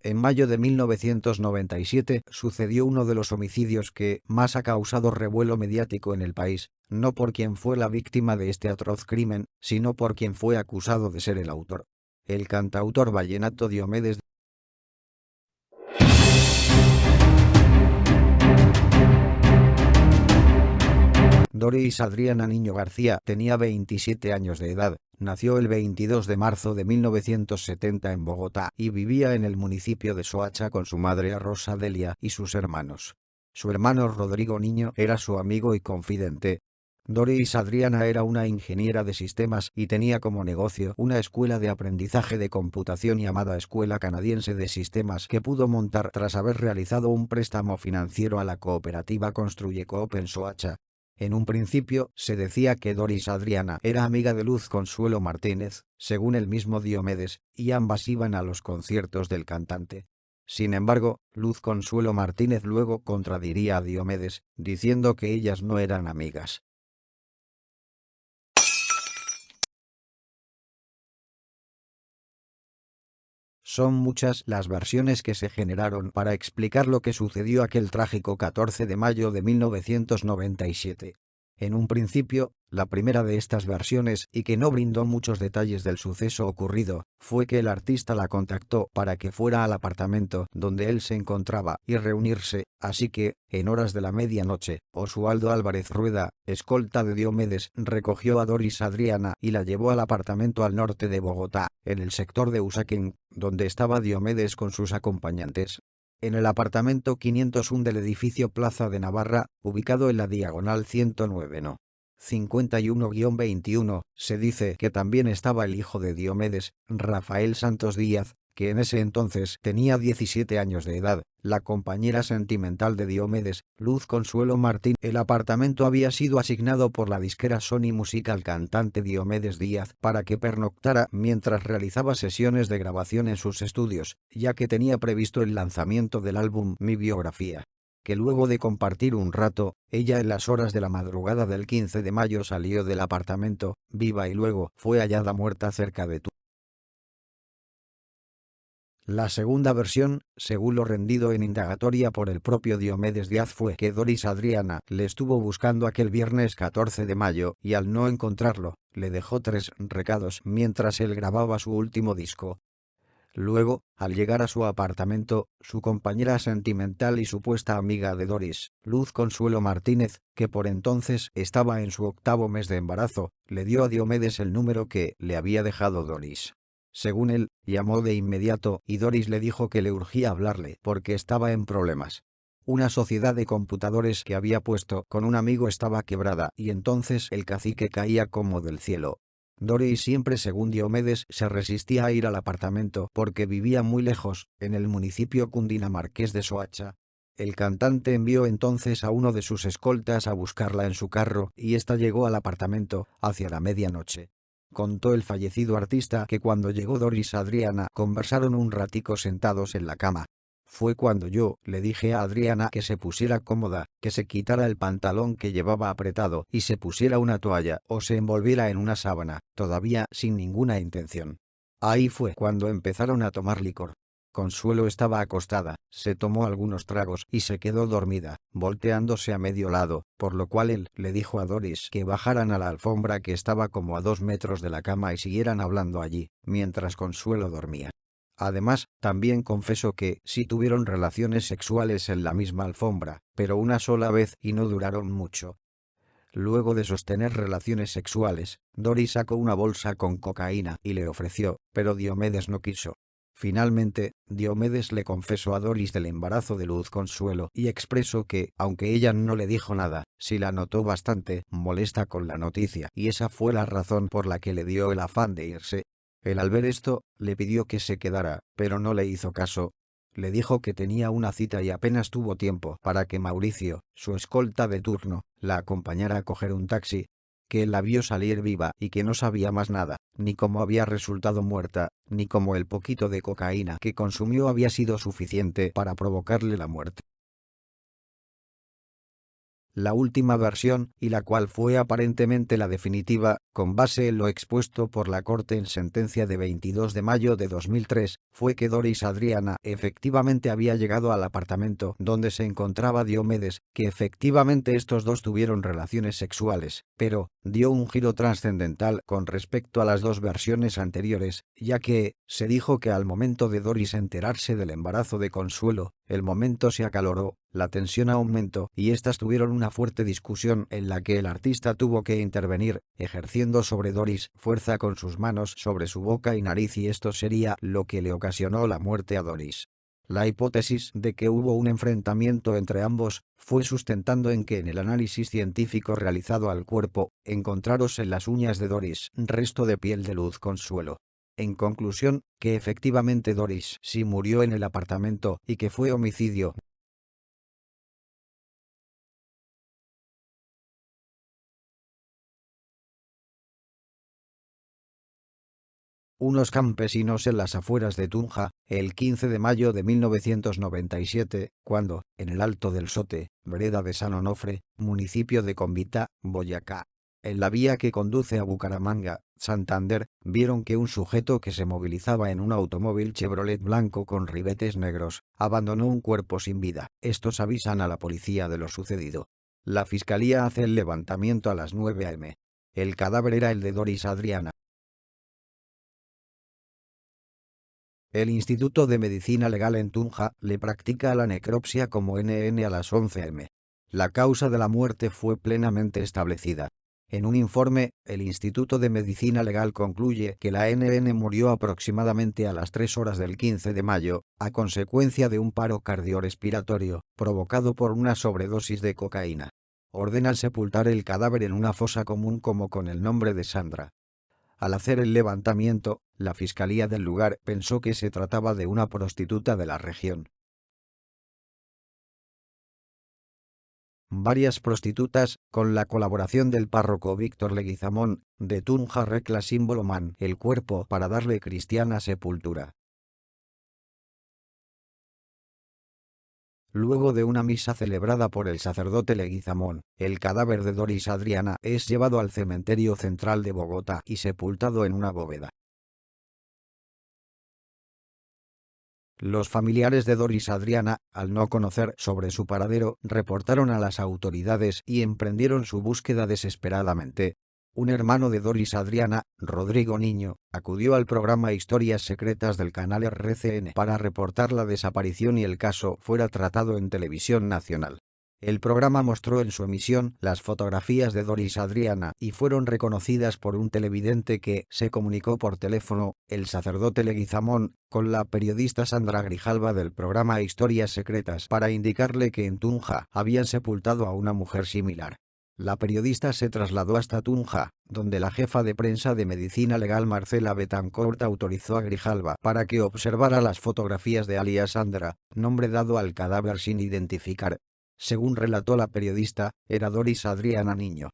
En mayo de 1997 sucedió uno de los homicidios que más ha causado revuelo mediático en el país, no por quien fue la víctima de este atroz crimen, sino por quien fue acusado de ser el autor. El cantautor vallenato Diomedes. Doris Adriana Niño García tenía 27 años de edad, nació el 22 de marzo de 1970 en Bogotá y vivía en el municipio de Soacha con su madre Rosa Delia y sus hermanos. Su hermano Rodrigo Niño era su amigo y confidente. Doris Adriana era una ingeniera de sistemas y tenía como negocio una escuela de aprendizaje de computación llamada Escuela Canadiense de Sistemas que pudo montar tras haber realizado un préstamo financiero a la cooperativa Construyecoop en Soacha. En un principio, se decía que Doris Adriana era amiga de Luz Consuelo Martínez, según el mismo Diomedes, y ambas iban a los conciertos del cantante. Sin embargo, Luz Consuelo Martínez luego contradiría a Diomedes, diciendo que ellas no eran amigas. Son muchas las versiones que se generaron para explicar lo que sucedió aquel trágico 14 de mayo de 1997. En un principio, la primera de estas versiones, y que no brindó muchos detalles del suceso ocurrido, fue que el artista la contactó para que fuera al apartamento donde él se encontraba y reunirse, así que, en horas de la medianoche, Oswaldo Álvarez Rueda, escolta de Diomedes, recogió a Doris Adriana y la llevó al apartamento al norte de Bogotá, en el sector de Usaquén, donde estaba Diomedes con sus acompañantes. En el apartamento 501 del edificio Plaza de Navarra, ubicado en la diagonal 109 no. 51-21, se dice que también estaba el hijo de Diomedes, Rafael Santos Díaz, que en ese entonces tenía 17 años de edad, la compañera sentimental de Diomedes, Luz Consuelo Martín. El apartamento había sido asignado por la disquera Sony Music al cantante Diomedes Díaz para que pernoctara mientras realizaba sesiones de grabación en sus estudios, ya que tenía previsto el lanzamiento del álbum Mi Biografía. Que luego de compartir un rato, ella en las horas de la madrugada del 15 de mayo salió del apartamento, viva y luego fue hallada muerta cerca de tu. La segunda versión, según lo rendido en indagatoria por el propio Diomedes Díaz, fue que Doris Adriana le estuvo buscando aquel viernes 14 de mayo y al no encontrarlo, le dejó 3 recados mientras él grababa su último disco. Luego, al llegar a su apartamento, su compañera sentimental y supuesta amiga de Doris, Luz Consuelo Martínez, que por entonces estaba en su 8º mes de embarazo, le dio a Diomedes el número que le había dejado Doris. Según él, llamó de inmediato y Doris le dijo que le urgía hablarle porque estaba en problemas. Una sociedad de computadores que había puesto con un amigo estaba quebrada y entonces el cacique caía como del cielo. Doris siempre, según Diomedes, se resistía a ir al apartamento porque vivía muy lejos, en el municipio cundinamarqués de Soacha. El cantante envió entonces a uno de sus escoltas a buscarla en su carro y ésta llegó al apartamento hacia la medianoche. Contó el fallecido artista que cuando llegó Doris Adriana conversaron un ratico sentados en la cama. Fue cuando yo le dije a Adriana que se pusiera cómoda, que se quitara el pantalón que llevaba apretado y se pusiera una toalla o se envolviera en una sábana, todavía sin ninguna intención. Ahí fue cuando empezaron a tomar licor. Consuelo estaba acostada, se tomó algunos tragos y se quedó dormida, volteándose a medio lado, por lo cual él le dijo a Doris que bajaran a la alfombra que estaba como a 2 metros de la cama y siguieran hablando allí, mientras Consuelo dormía. Además, también confesó que sí tuvieron relaciones sexuales en la misma alfombra, pero una sola vez y no duraron mucho. Luego de sostener relaciones sexuales, Doris sacó una bolsa con cocaína y le ofreció, pero Diomedes no quiso. Finalmente, Diomedes le confesó a Doris del embarazo de Luz Consuelo y expresó que, aunque ella no le dijo nada, sí la notó bastante molesta con la noticia y esa fue la razón por la que le dio el afán de irse. Él al ver esto, le pidió que se quedara, pero no le hizo caso. Le dijo que tenía una cita y apenas tuvo tiempo para que Mauricio, su escolta de turno, la acompañara a coger un taxi, que él la vio salir viva y que no sabía más nada, ni cómo había resultado muerta, ni cómo el poquito de cocaína que consumió había sido suficiente para provocarle la muerte. La última versión, y la cual fue aparentemente la definitiva, con base en lo expuesto por la Corte en sentencia de 22 de mayo de 2003, fue que Doris Adriana efectivamente había llegado al apartamento donde se encontraba Diomedes, que efectivamente estos dos tuvieron relaciones sexuales, pero dio un giro trascendental con respecto a las dos versiones anteriores, ya que se dijo que al momento de Doris enterarse del embarazo de Consuelo, el momento se acaloró, la tensión aumentó y éstas tuvieron una fuerte discusión en la que el artista tuvo que intervenir, ejerciendo sobre Doris fuerza con sus manos sobre su boca y nariz, y esto sería lo que le ocasionó la muerte a Doris. La hipótesis de que hubo un enfrentamiento entre ambos fue sustentando en que en el análisis científico realizado al cuerpo, encontraros en las uñas de Doris resto de piel de Luz Consuelo. En conclusión, que efectivamente Doris sí murió en el apartamento y que fue homicidio. Unos campesinos en las afueras de Tunja, el 15 de mayo de 1997, cuando, en el Alto del Sote, vereda de San Onofre, municipio de Convita, Boyacá, en la vía que conduce a Bucaramanga, Santander, vieron que un sujeto que se movilizaba en un automóvil Chevrolet blanco con ribetes negros, abandonó un cuerpo sin vida. Estos avisan a la policía de lo sucedido. La fiscalía hace el levantamiento a las 9 a.m. El cadáver era el de Doris Adriana. El Instituto de Medicina Legal en Tunja le practica la necropsia como NN a las 11 am. La causa de la muerte fue plenamente establecida. En un informe, el Instituto de Medicina Legal concluye que la NN murió aproximadamente a las 3 horas del 15 de mayo, a consecuencia de un paro cardiorrespiratorio, provocado por una sobredosis de cocaína. Ordenan sepultar el cadáver en una fosa común como con el nombre de Sandra. Al hacer el levantamiento, la fiscalía del lugar pensó que se trataba de una prostituta de la región. Varias prostitutas, con la colaboración del párroco Víctor Leguizamón, de Tunja Recla símbolo man el cuerpo para darle cristiana sepultura. Luego de una misa celebrada por el sacerdote Leguizamón, el cadáver de Doris Adriana es llevado al cementerio central de Bogotá y sepultado en una bóveda. Los familiares de Doris Adriana, al no conocer sobre su paradero, reportaron a las autoridades y emprendieron su búsqueda desesperadamente. Un hermano de Doris Adriana, Rodrigo Niño, acudió al programa Historias Secretas del canal RCN para reportar la desaparición y el caso fuera tratado en televisión nacional. El programa mostró en su emisión las fotografías de Doris Adriana y fueron reconocidas por un televidente que se comunicó por teléfono, el sacerdote Leguizamón, con la periodista Sandra Grijalva del programa Historias Secretas para indicarle que en Tunja habían sepultado a una mujer similar. La periodista se trasladó hasta Tunja, donde la jefa de prensa de Medicina Legal Marcela Betancourt autorizó a Grijalva para que observara las fotografías de alias Sandra, nombre dado al cadáver sin identificar. Según relató la periodista, era Doris Adriana Niño.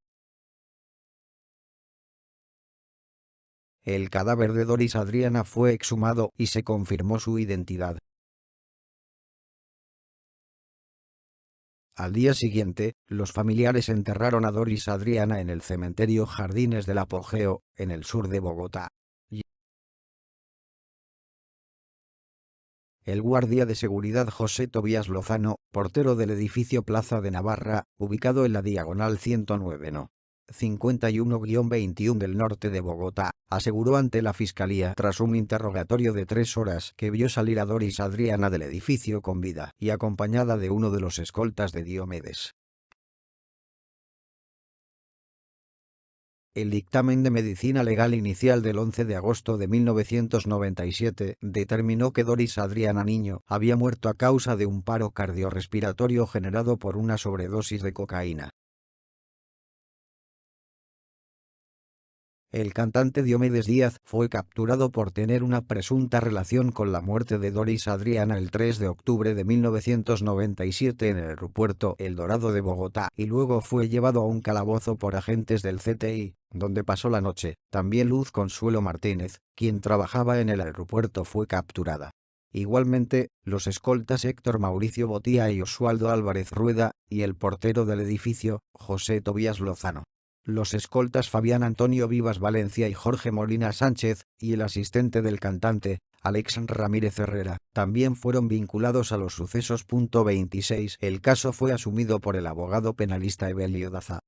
El cadáver de Doris Adriana fue exhumado y se confirmó su identidad. Al día siguiente, los familiares enterraron a Doris Adriana en el cementerio Jardines del Apogeo, en el sur de Bogotá. El guardia de seguridad José Tobías Lozano, portero del edificio Plaza de Navarra, ubicado en la diagonal 109 no. 51-21 del norte de Bogotá, aseguró ante la fiscalía tras un interrogatorio de 3 horas que vio salir a Doris Adriana del edificio con vida y acompañada de uno de los escoltas de Diomedes. El dictamen de medicina legal inicial del 11 de agosto de 1997 determinó que Doris Adriana Niño había muerto a causa de un paro cardiorrespiratorio generado por una sobredosis de cocaína. El cantante Diomedes Díaz fue capturado por tener una presunta relación con la muerte de Doris Adriana el 3 de octubre de 1997 en el aeropuerto El Dorado de Bogotá y luego fue llevado a un calabozo por agentes del CTI, donde pasó la noche. También Luz Consuelo Martínez, quien trabajaba en el aeropuerto, fue capturada. Igualmente, los escoltas Héctor Mauricio Botía y Oswaldo Álvarez Rueda, y el portero del edificio, José Tobías Lozano. Los escoltas Fabián Antonio Vivas Valencia y Jorge Molina Sánchez, y el asistente del cantante, Alex Ramírez Herrera, también fueron vinculados a los sucesos. 26. El caso fue asumido por el abogado penalista Evelio Daza,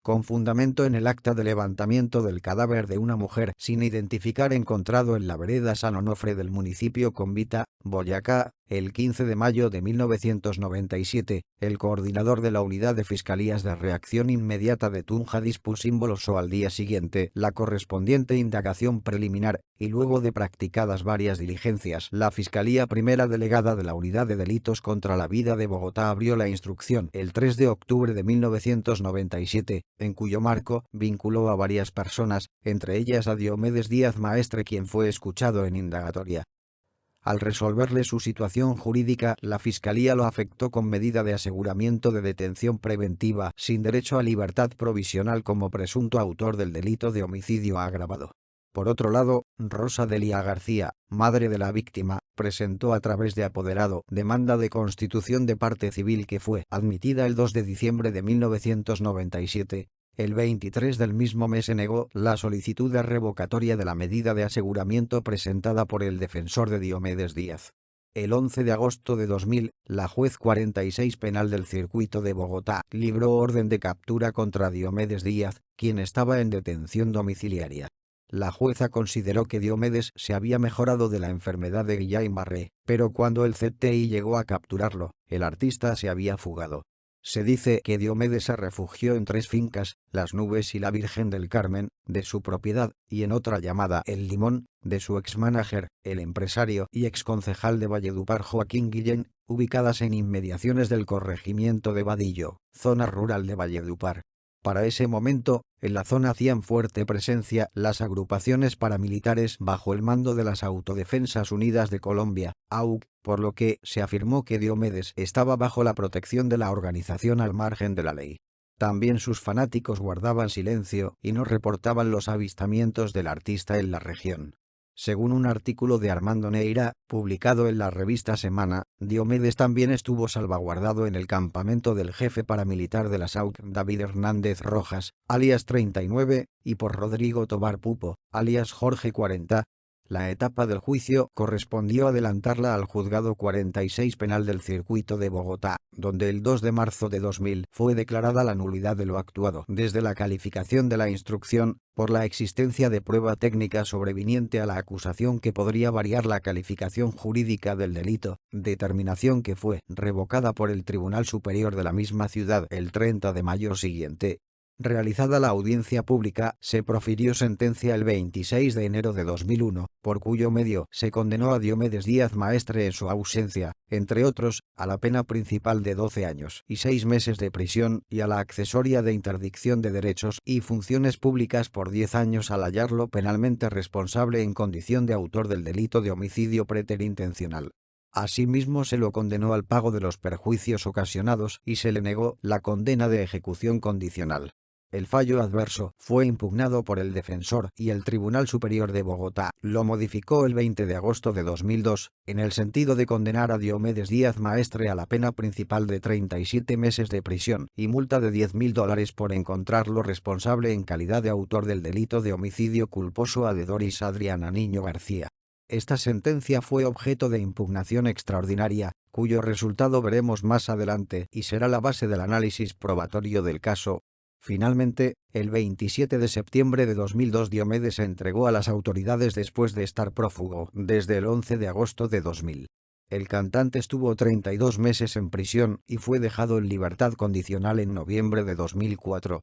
con fundamento en el acta de levantamiento del cadáver de una mujer sin identificar encontrado en la vereda San Onofre del municipio Convita, Boyacá, el 15 de mayo de 1997, el coordinador de la Unidad de Fiscalías de Reacción Inmediata de Tunja dispuso al día siguiente la correspondiente indagación preliminar, y luego de practicadas varias diligencias, la Fiscalía Primera Delegada de la Unidad de Delitos contra la Vida de Bogotá abrió la instrucción el 3 de octubre de 1997, en cuyo marco vinculó a varias personas, entre ellas a Diomedes Díaz Maestre, quien fue escuchado en indagatoria. Al resolverle su situación jurídica, la Fiscalía lo afectó con medida de aseguramiento de detención preventiva sin derecho a libertad provisional como presunto autor del delito de homicidio agravado. Por otro lado, Rosa Delia García, madre de la víctima, presentó a través de apoderado demanda de constitución de parte civil que fue admitida el 2 de diciembre de 1997. El 23 del mismo mes se negó la solicitud de revocatoria de la medida de aseguramiento presentada por el defensor de Diomedes Díaz. El 11 de agosto de 2000, la juez 46 penal del circuito de Bogotá libró orden de captura contra Diomedes Díaz, quien estaba en detención domiciliaria. La jueza consideró que Diomedes se había mejorado de la enfermedad de Guillain-Barré, pero cuando el CTI llegó a capturarlo, el artista se había fugado. Se dice que Diomedes se refugió en 3 fincas, Las Nubes y la Virgen del Carmen, de su propiedad, y en otra llamada El Limón, de su ex-mánager, el empresario y exconcejal de Valledupar Joaquín Guillén, ubicadas en inmediaciones del corregimiento de Vadillo, zona rural de Valledupar. Para ese momento, en la zona hacían fuerte presencia las agrupaciones paramilitares bajo el mando de las Autodefensas Unidas de Colombia, AUC, por lo que se afirmó que Diomedes estaba bajo la protección de la organización al margen de la ley. También sus fanáticos guardaban silencio y no reportaban los avistamientos del artista en la región. Según un artículo de Armando Neira, publicado en la revista Semana, Diomedes también estuvo salvaguardado en el campamento del jefe paramilitar de la SAUC, David Hernández Rojas, alias 39, y por Rodrigo Tobar Pupo, alias Jorge 40. La etapa del juicio correspondió adelantarla al juzgado 46 penal del circuito de Bogotá, donde el 2 de marzo de 2000 fue declarada la nulidad de lo actuado desde la calificación de la instrucción, por la existencia de prueba técnica sobreviniente a la acusación que podría variar la calificación jurídica del delito, determinación que fue revocada por el Tribunal Superior de la misma ciudad el 30 de mayo siguiente. Realizada la audiencia pública, se profirió sentencia el 26 de enero de 2001, por cuyo medio se condenó a Diomedes Díaz Maestre en su ausencia, entre otros, a la pena principal de 12 años y 6 meses de prisión y a la accesoria de interdicción de derechos y funciones públicas por 10 años al hallarlo penalmente responsable en condición de autor del delito de homicidio preterintencional. Asimismo se lo condenó al pago de los perjuicios ocasionados y se le negó la condena de ejecución condicional. El fallo adverso fue impugnado por el defensor y el Tribunal Superior de Bogotá lo modificó el 20 de agosto de 2002, en el sentido de condenar a Diomedes Díaz Maestre a la pena principal de 37 meses de prisión y multa de $10.000 por encontrarlo responsable en calidad de autor del delito de homicidio culposo a de Doris Adriana Niño García. Esta sentencia fue objeto de impugnación extraordinaria, cuyo resultado veremos más adelante y será la base del análisis probatorio del caso. Finalmente, el 27 de septiembre de 2002 Diomedes se entregó a las autoridades después de estar prófugo desde el 11 de agosto de 2000. El cantante estuvo 32 meses en prisión y fue dejado en libertad condicional en noviembre de 2004.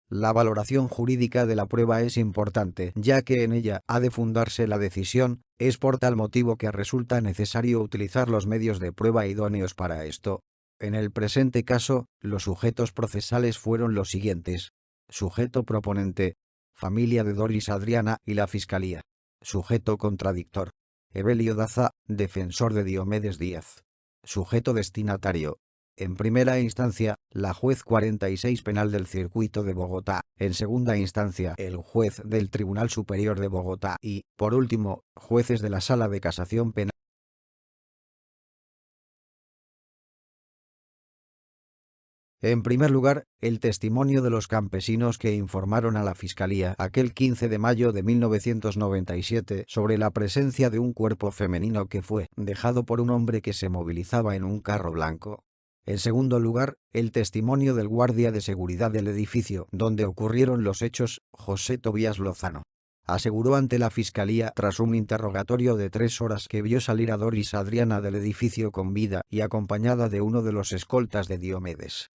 La valoración jurídica de la prueba es importante, ya que en ella ha de fundarse la decisión. Es por tal motivo que resulta necesario utilizar los medios de prueba idóneos para esto. En el presente caso, los sujetos procesales fueron los siguientes: sujeto proponente, familia de Doris Adriana y la Fiscalía. Sujeto contradictor: Evelio Daza, defensor de Diomedes Díaz. Sujeto destinatario: En primera instancia, la juez 46 penal del Circuito de Bogotá, en segunda instancia, el juez del Tribunal Superior de Bogotá y, por último, jueces de la Sala de Casación Penal. En primer lugar, el testimonio de los campesinos que informaron a la Fiscalía aquel 15 de mayo de 1997 sobre la presencia de un cuerpo femenino que fue dejado por un hombre que se movilizaba en un carro blanco. En segundo lugar, el testimonio del guardia de seguridad del edificio donde ocurrieron los hechos, José Tobías Lozano. Aseguró ante la Fiscalía tras un interrogatorio de 3 horas que vio salir a Doris Adriana del edificio con vida y acompañada de uno de los escoltas de Diomedes.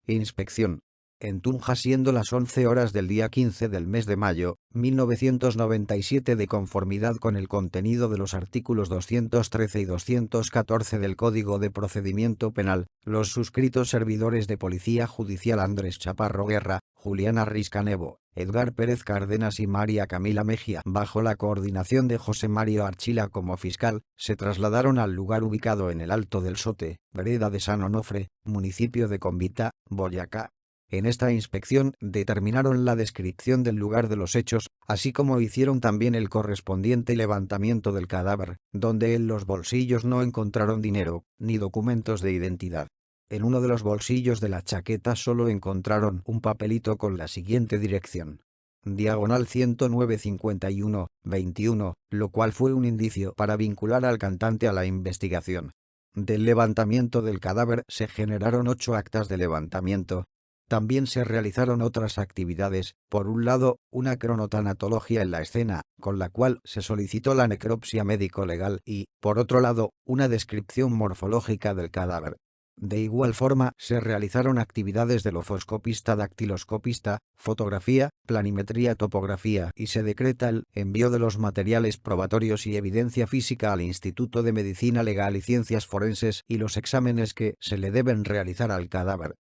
Inspección. En Tunja, siendo las 11 horas del día 15 del mes de mayo, 1997, de conformidad con el contenido de los artículos 213 y 214 del Código de Procedimiento Penal, los suscritos servidores de Policía Judicial Andrés Chaparro Guerra, Juliana Riscanevo, Edgar Pérez Cárdenas y María Camila Mejía, bajo la coordinación de José Mario Archila como fiscal, se trasladaron al lugar ubicado en el Alto del Sote, vereda de San Onofre, municipio de Convita, Boyacá. En esta inspección determinaron la descripción del lugar de los hechos, así como hicieron también el correspondiente levantamiento del cadáver, donde en los bolsillos no encontraron dinero, ni documentos de identidad. En uno de los bolsillos de la chaqueta solo encontraron un papelito con la siguiente dirección: diagonal 109-51-21, lo cual fue un indicio para vincular al cantante a la investigación. Del levantamiento del cadáver se generaron 8 actas de levantamiento. También se realizaron otras actividades, por un lado, una cronotanatología en la escena, con la cual se solicitó la necropsia médico-legal y, por otro lado, una descripción morfológica del cadáver. De igual forma, se realizaron actividades del ofoscopista dactiloscopista, fotografía, planimetría, topografía y se decreta el envío de los materiales probatorios y evidencia física al Instituto de Medicina Legal y Ciencias Forenses y los exámenes que se le deben realizar al cadáver.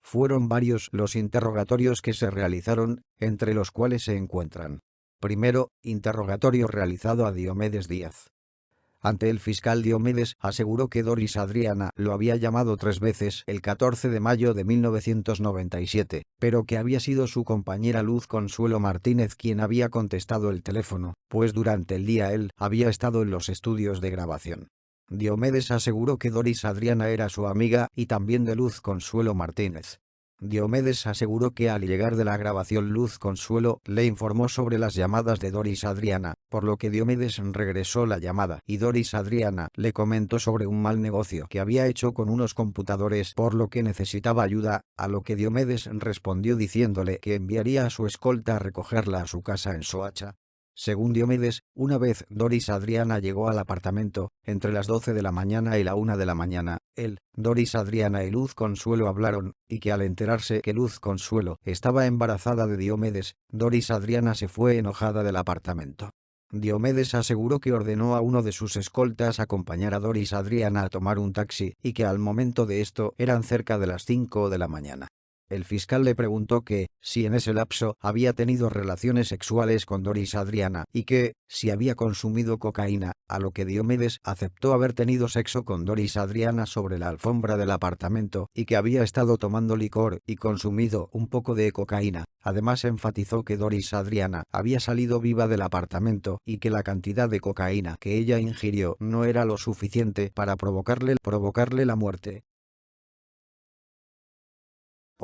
Fueron varios los interrogatorios que se realizaron, entre los cuales se encuentran: primero, interrogatorio realizado a Diomedes Díaz. Ante el fiscal, Diomedes aseguró que Doris Adriana lo había llamado 3 veces el 14 de mayo de 1997, pero que había sido su compañera Luz Consuelo Martínez quien había contestado el teléfono, pues durante el día él había estado en los estudios de grabación. Diomedes aseguró que Doris Adriana era su amiga y también de Luz Consuelo Martínez. Diomedes aseguró que al llegar de la grabación Luz Consuelo le informó sobre las llamadas de Doris Adriana, por lo que Diomedes regresó la llamada y Doris Adriana le comentó sobre un mal negocio que había hecho con unos computadores por lo que necesitaba ayuda, a lo que Diomedes respondió diciéndole que enviaría a su escolta a recogerla a su casa en Soacha. Según Diomedes, una vez Doris Adriana llegó al apartamento, entre las 12 de la mañana y la 1 de la mañana, él, Doris Adriana y Luz Consuelo hablaron, y que al enterarse que Luz Consuelo estaba embarazada de Diomedes, Doris Adriana se fue enojada del apartamento. Diomedes aseguró que ordenó a uno de sus escoltas acompañar a Doris Adriana a tomar un taxi y que al momento de esto eran cerca de las 5 de la mañana. El fiscal le preguntó que, si en ese lapso había tenido relaciones sexuales con Doris Adriana y que, si había consumido cocaína, a lo que Diomedes aceptó haber tenido sexo con Doris Adriana sobre la alfombra del apartamento y que había estado tomando licor y consumido un poco de cocaína. Además enfatizó que Doris Adriana había salido viva del apartamento y que la cantidad de cocaína que ella ingirió no era lo suficiente para provocarle la muerte.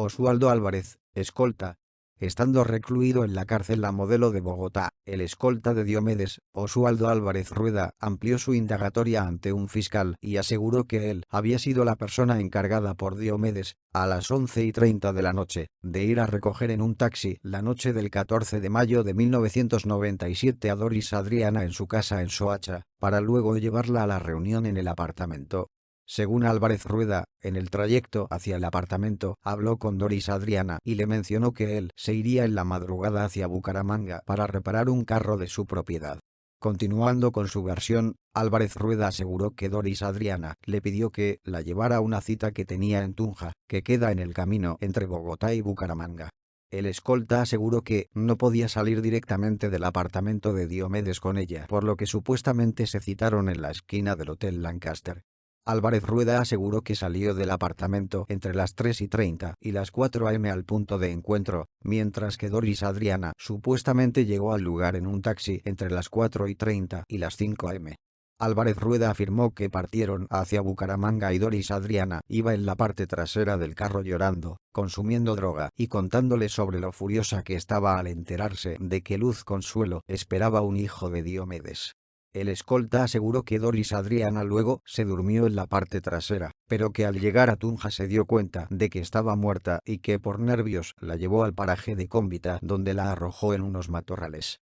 Oswaldo Álvarez, escolta. Estando recluido en la cárcel La Modelo de Bogotá, el escolta de Diomedes, Oswaldo Álvarez Rueda, amplió su indagatoria ante un fiscal y aseguró que él había sido la persona encargada por Diomedes, a las 11:30 de la noche, de ir a recoger en un taxi la noche del 14 de mayo de 1997 a Doris Adriana en su casa en Soacha, para luego llevarla a la reunión en el apartamento. Según Álvarez Rueda, en el trayecto hacia el apartamento, habló con Doris Adriana y le mencionó que él se iría en la madrugada hacia Bucaramanga para reparar un carro de su propiedad. Continuando con su versión, Álvarez Rueda aseguró que Doris Adriana le pidió que la llevara a una cita que tenía en Tunja, que queda en el camino entre Bogotá y Bucaramanga. El escolta aseguró que no podía salir directamente del apartamento de Diomedes con ella, por lo que supuestamente se citaron en la esquina del Hotel Lancaster. Álvarez Rueda aseguró que salió del apartamento entre las 3:30 y las 4 am al punto de encuentro, mientras que Doris Adriana supuestamente llegó al lugar en un taxi entre las 4:30 y las 5 am. Álvarez Rueda afirmó que partieron hacia Bucaramanga y Doris Adriana iba en la parte trasera del carro llorando, consumiendo droga y contándole sobre lo furiosa que estaba al enterarse de que Luz Consuelo esperaba un hijo de Diomedes. El escolta aseguró que Doris Adriana luego se durmió en la parte trasera, pero que al llegar a Tunja se dio cuenta de que estaba muerta y que por nervios la llevó al paraje de Cómbita donde la arrojó en unos matorrales.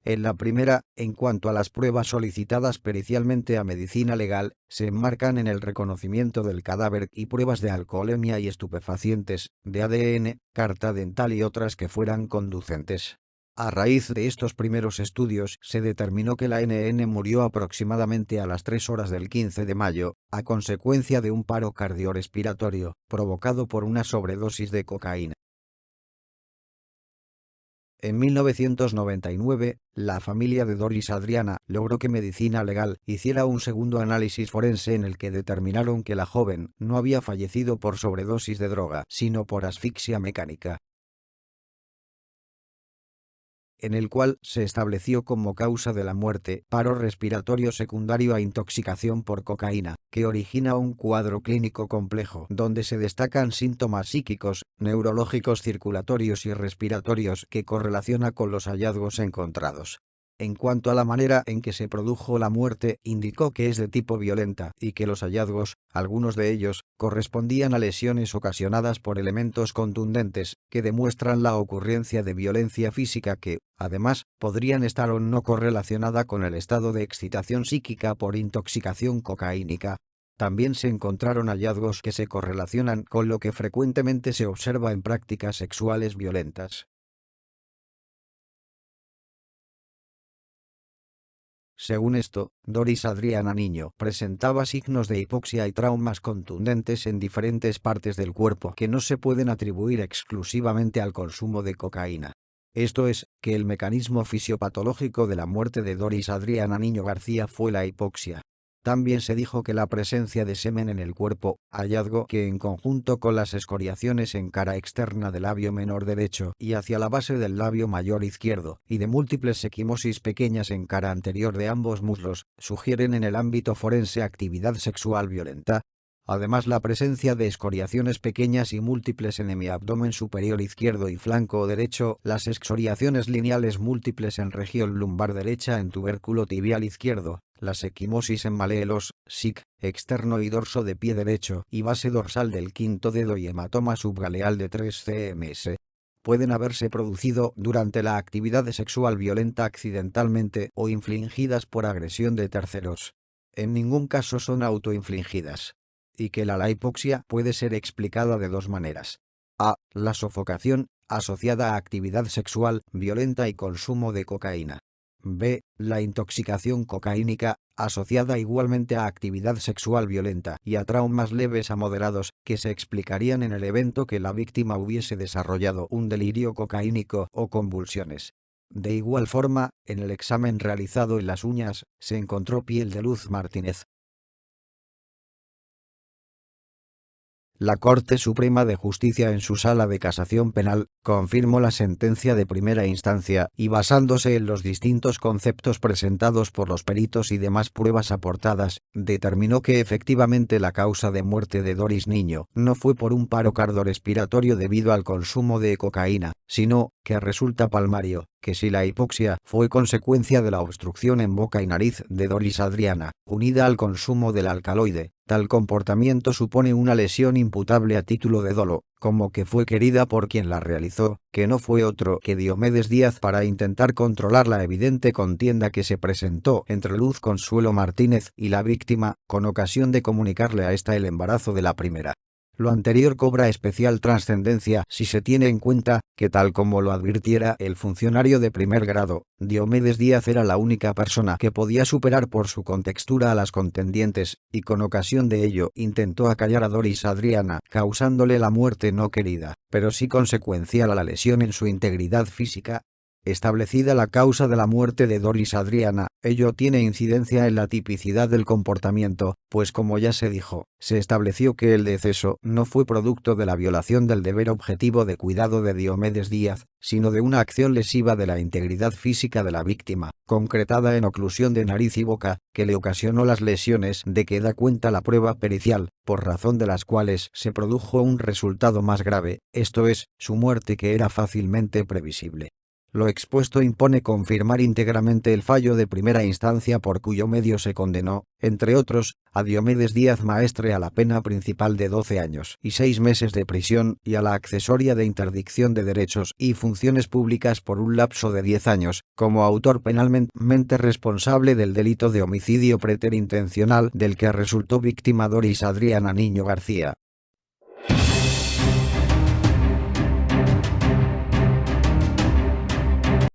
En la primera, en cuanto a las pruebas solicitadas pericialmente a medicina legal, se enmarcan en el reconocimiento del cadáver y pruebas de alcoholemia y estupefacientes, de ADN, carta dental y otras que fueran conducentes. A raíz de estos primeros estudios se determinó que la NN murió aproximadamente a las 3 horas del 15 de mayo, a consecuencia de un paro cardiorrespiratorio, provocado por una sobredosis de cocaína. En 1999, la familia de Doris Adriana logró que Medicina Legal hiciera un segundo análisis forense en el que determinaron que la joven no había fallecido por sobredosis de droga, sino por asfixia mecánica, en el cual se estableció como causa de la muerte paro respiratorio secundario a intoxicación por cocaína, que origina un cuadro clínico complejo donde se destacan síntomas psíquicos, neurológicos, circulatorios y respiratorios que correlaciona con los hallazgos encontrados. En cuanto a la manera en que se produjo la muerte, indicó que es de tipo violenta y que los hallazgos, algunos de ellos, correspondían a lesiones ocasionadas por elementos contundentes que demuestran la ocurrencia de violencia física que, además, podrían estar o no correlacionada con el estado de excitación psíquica por intoxicación cocaínica. También se encontraron hallazgos que se correlacionan con lo que frecuentemente se observa en prácticas sexuales violentas. Según esto, Doris Adriana Niño presentaba signos de hipoxia y traumas contundentes en diferentes partes del cuerpo que no se pueden atribuir exclusivamente al consumo de cocaína. Esto es, que el mecanismo fisiopatológico de la muerte de Doris Adriana Niño García fue la hipoxia. También se dijo que la presencia de semen en el cuerpo, hallazgo que en conjunto con las escoriaciones en cara externa del labio menor derecho y hacia la base del labio mayor izquierdo, y de múltiples equimosis pequeñas en cara anterior de ambos muslos, sugieren en el ámbito forense actividad sexual violenta. Además, la presencia de escoriaciones pequeñas y múltiples en hemiabdomen superior izquierdo y flanco derecho, las excoriaciones lineales múltiples en región lumbar derecha en tubérculo tibial izquierdo, las equimosis en maleolos, SIC, externo y dorso de pie derecho y base dorsal del quinto dedo y hematoma subgaleal de 3 cms. Pueden haberse producido durante la actividad sexual violenta accidentalmente o infligidas por agresión de terceros. En ningún caso son autoinfligidas. Y que la hipoxia puede ser explicada de dos maneras. A. La sofocación, asociada a actividad sexual violenta y consumo de cocaína. B. La intoxicación cocaínica, asociada igualmente a actividad sexual violenta y a traumas leves a moderados, que se explicarían en el evento que la víctima hubiese desarrollado un delirio cocaínico o convulsiones. De igual forma, en el examen realizado en las uñas, se encontró piel de Luz Martínez. La Corte Suprema de Justicia en su Sala de Casación Penal confirmó la sentencia de primera instancia y basándose en los distintos conceptos presentados por los peritos y demás pruebas aportadas, determinó que efectivamente la causa de muerte de Doris Niño no fue por un paro cardiorrespiratorio debido al consumo de cocaína, sino que resulta palmario, que si la hipoxia fue consecuencia de la obstrucción en boca y nariz de Doris Adriana, unida al consumo del alcaloide, tal comportamiento supone una lesión imputable a título de dolo, como que fue querida por quien la realizó, que no fue otro que Diomedes Díaz para intentar controlar la evidente contienda que se presentó entre Luz Consuelo Martínez y la víctima, con ocasión de comunicarle a esta el embarazo de la primera. Lo anterior cobra especial trascendencia si se tiene en cuenta que, tal como lo advirtiera el funcionario de primer grado, Diomedes Díaz era la única persona que podía superar por su contextura a las contendientes, y con ocasión de ello intentó acallar a Doris Adriana, causándole la muerte no querida, pero sí consecuencial a la lesión en su integridad física. Establecida la causa de la muerte de Doris Adriana, ello tiene incidencia en la tipicidad del comportamiento, pues como ya se dijo, se estableció que el deceso no fue producto de la violación del deber objetivo de cuidado de Diomedes Díaz, sino de una acción lesiva de la integridad física de la víctima, concretada en oclusión de nariz y boca, que le ocasionó las lesiones de que da cuenta la prueba pericial, por razón de las cuales se produjo un resultado más grave, esto es, su muerte, que era fácilmente previsible. Lo expuesto impone confirmar íntegramente el fallo de primera instancia por cuyo medio se condenó, entre otros, a Diomedes Díaz Maestre a la pena principal de 12 años y 6 meses de prisión y a la accesoria de interdicción de derechos y funciones públicas por un lapso de 10 años, como autor penalmente responsable del delito de homicidio preterintencional del que resultó víctima Doris Adriana Niño García.